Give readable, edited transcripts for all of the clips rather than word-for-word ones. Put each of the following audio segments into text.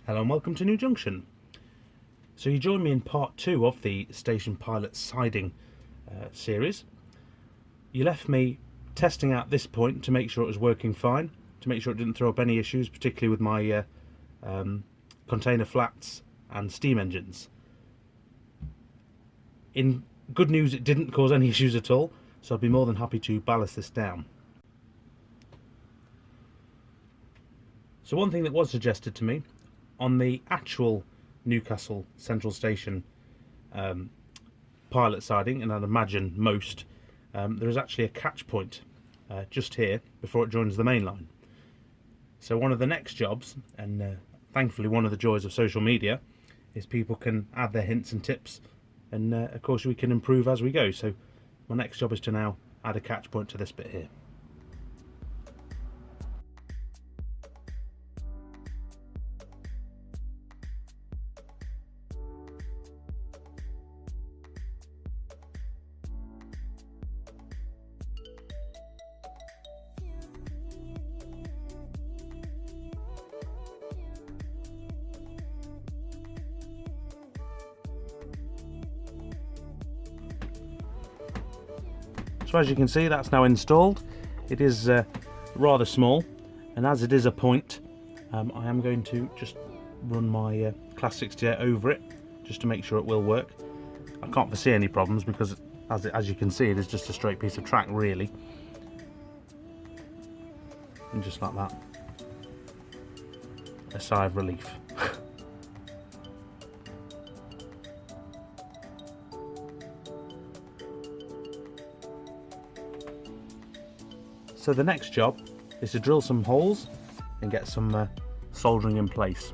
Hello and welcome to New Junction. So you join me in part 2 of the Station Pilot siding series. You left me testing out this point to make sure it was working fine, to make sure it didn't throw up any issues, particularly with my container flats and steam engines. In good news, it didn't cause any issues at all, so I'd be more than happy to ballast this down. So one thing that was suggested to me, on the actual Newcastle Central Station pilot siding, and I'd imagine most, there is actually a catch point just here before it joins the main line. So one of the next jobs, and thankfully one of the joys of social media, is people can add their hints and tips, and of course we can improve as we go. So my next job is to now add a catch point to this bit here. So as you can see, that's now installed. It is rather small, and as it is a point, I am going to just run my Class 68 over it, just to make sure it will work. I can't foresee any problems because, as you can see, it is just a straight piece of track, really. And just like that, a sigh of relief. So the next job is to drill some holes and get some soldering in place.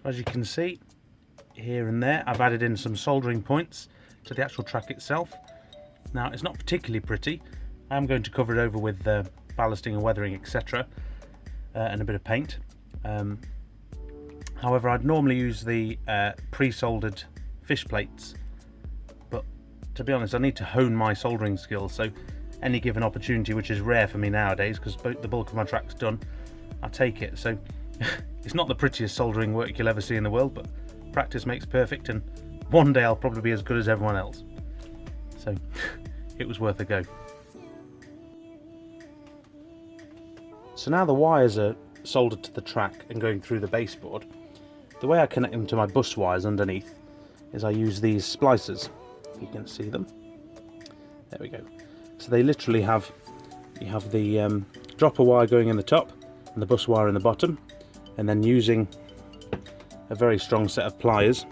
As you can see, here and there, I've added in some soldering points to the actual track itself. Now, it's not particularly pretty. I'm going to cover it over with ballasting and weathering, etc., and a bit of paint. However, I'd normally use the pre-soldered fish plates, but to be honest, I need to hone my soldering skills, so any given opportunity, which is rare for me nowadays because the bulk of my track's done, I take it. So it's not the prettiest soldering work you'll ever see in the world, but practice makes perfect, and one day I'll probably be as good as everyone else. So it was worth a go. So now the wires are soldered to the track and going through the baseboard. The way I connect them to my bus wires underneath is I use these splicers, if you can see them. There we go. So they literally have, you have the dropper wire going in the top and the bus wire in the bottom, and then using a very strong set of pliers,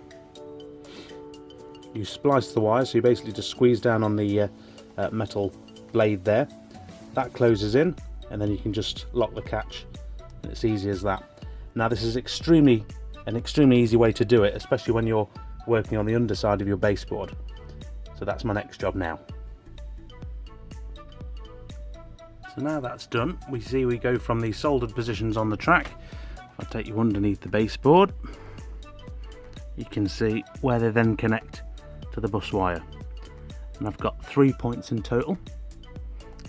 you splice the wire. So you basically just squeeze down on the metal blade there. That closes in, and then you can just lock the catch, and it's easy as that. Now this is an extremely easy way to do it, especially when you're working on the underside of your baseboard. So that's my next job now. So now that's done, we go from the soldered positions on the track. If I take you underneath the baseboard, you can see where they then connect to the bus wire. And I've got 3 points in total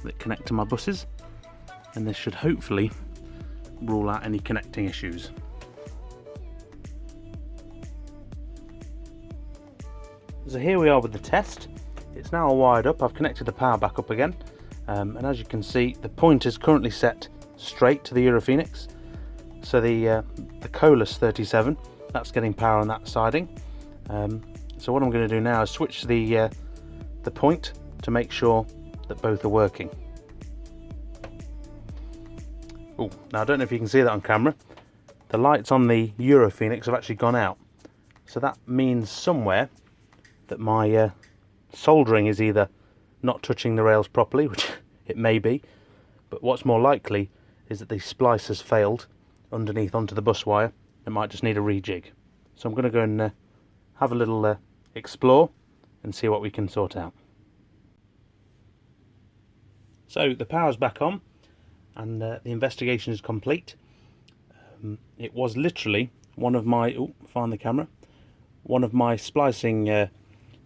that connect to my buses, and this should hopefully rule out any connecting issues. So here we are with the test. It's now all wired up. I've connected the power back up again, and as you can see, the point is currently set straight to the Europhoenix. So the Colas 37, that's getting power on that siding. So what I'm going to do now is switch the point to make sure that both are working. Oh, now I don't know if you can see that on camera. The lights on the Europhoenix have actually gone out. So that means somewhere that my soldering is either not touching the rails properly, which it may be, but what's more likely is that the splice has failed underneath onto the bus wire. It might just need a rejig. So I'm going to go and have a little explore and see what we can sort out. So the power's back on and the investigation is complete. It was literally one of my, find the camera, one of my splicing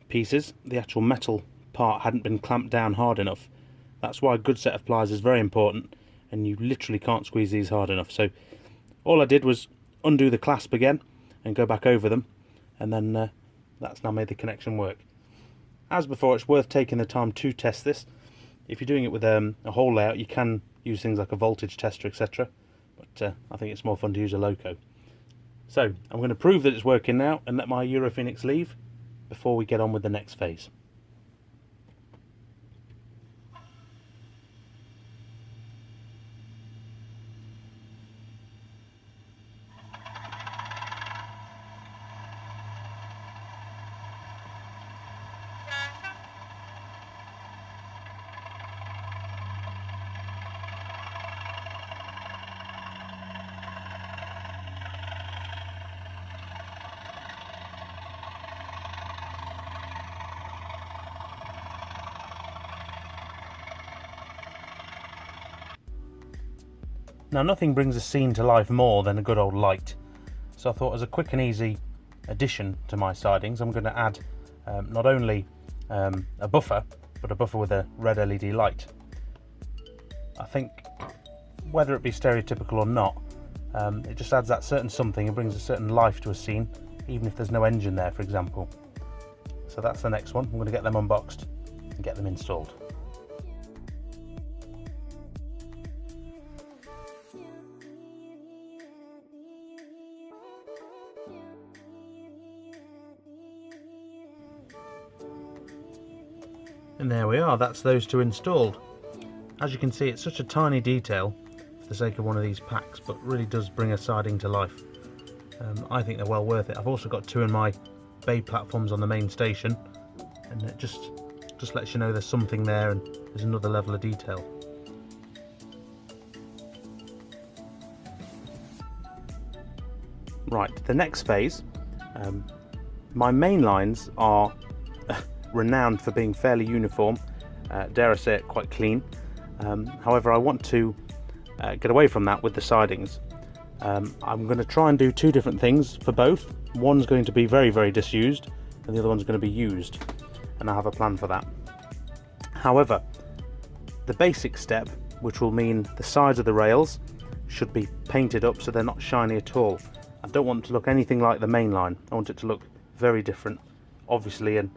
pieces. The actual metal part hadn't been clamped down hard enough. That's why a good set of pliers is very important, and you literally can't squeeze these hard enough. So all I did was undo the clasp again and go back over them, and then that's now made the connection work. As before, it's worth taking the time to test this. If you're doing it with a whole layout, you can use things like a voltage tester, etc. But I think it's more fun to use a loco. So I'm going to prove that it's working now and let my Europhoenix leave before we get on with the next phase. Now, nothing brings a scene to life more than a good old light, so I thought as a quick and easy addition to my sidings, I'm going to add not only a buffer, but a buffer with a red LED light. I think whether it be stereotypical or not, it just adds that certain something and brings a certain life to a scene, even if there's no engine there, for example. So that's the next one. I'm going to get them unboxed and get them installed. And there we are, that's those two installed. As you can see, it's such a tiny detail for the sake of one of these packs, but really does bring a siding to life. I think they're well worth it. I've also got two in my bay platforms on the main station, and it just lets you know there's something there and there's another level of detail. Right, the next phase, my main lines are renowned for being fairly uniform, dare I say it, quite clean. However, I want to get away from that with the sidings. I'm going to try and do two different things for both. One's going to be very, very disused, and the other one's going to be used, and I have a plan for that. However, the basic step, which will mean the sides of the rails should be painted up so they're not shiny at all. I don't want it to look anything like the main line. I want it to look very different, obviously, and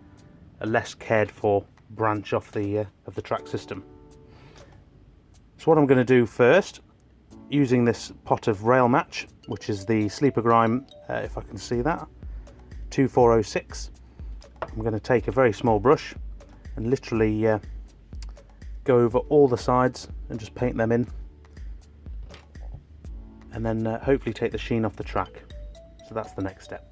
a less cared for branch off the of the track system. So what I'm going to do first, using this pot of rail match, which is the Sleeper Grime, if I can see that, 2406, I'm going to take a very small brush and literally go over all the sides and just paint them in, and then hopefully take the sheen off the track. So that's the next step.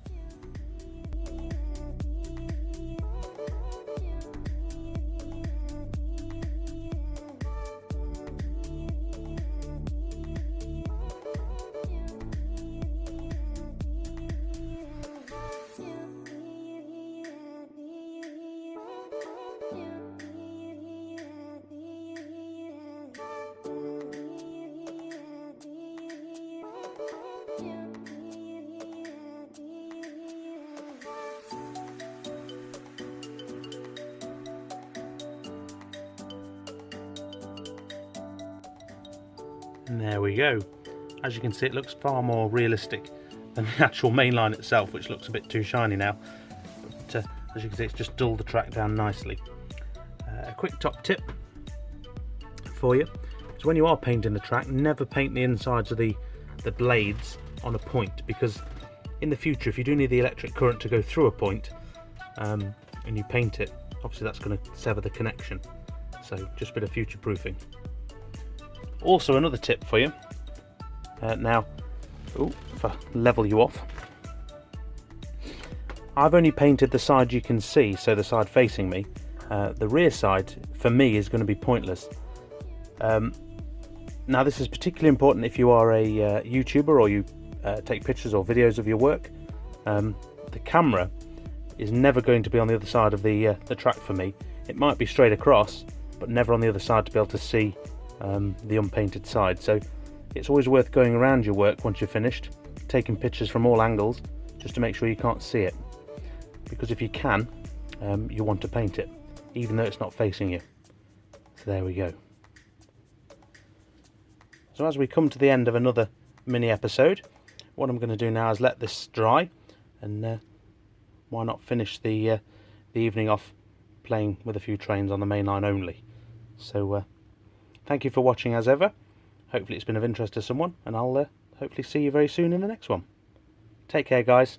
And there we go. As you can see, it looks far more realistic than the actual main line itself, which looks a bit too shiny now. But as you can see, it's just dulled the track down nicely. A quick top tip for you is when you are painting the track, never paint the insides of the blades on a point, because in the future, if you do need the electric current to go through a point and you paint it, obviously that's going to sever the connection. So just a bit of future proofing. Also, another tip for you. Now, if I level you off, I've only painted the side you can see, so the side facing me, The rear side, for me, is going to be pointless. Now this is particularly important if you are a YouTuber or you take pictures or videos of your work. The camera is never going to be on the other side of the track for me. It might be straight across, but never on the other side to be able to see the unpainted side. So it's always worth going around your work once you're finished, taking pictures from all angles, just to make sure you can't see it. Because if you can, you want to paint it, even though it's not facing you. So there we go. So as we come to the end of another mini episode, what I'm going to do now is let this dry, and why not finish the evening off playing with a few trains on the main line only. So thank you for watching as ever. Hopefully it's been of interest to someone, and I'll hopefully see you very soon in the next one. Take care, guys.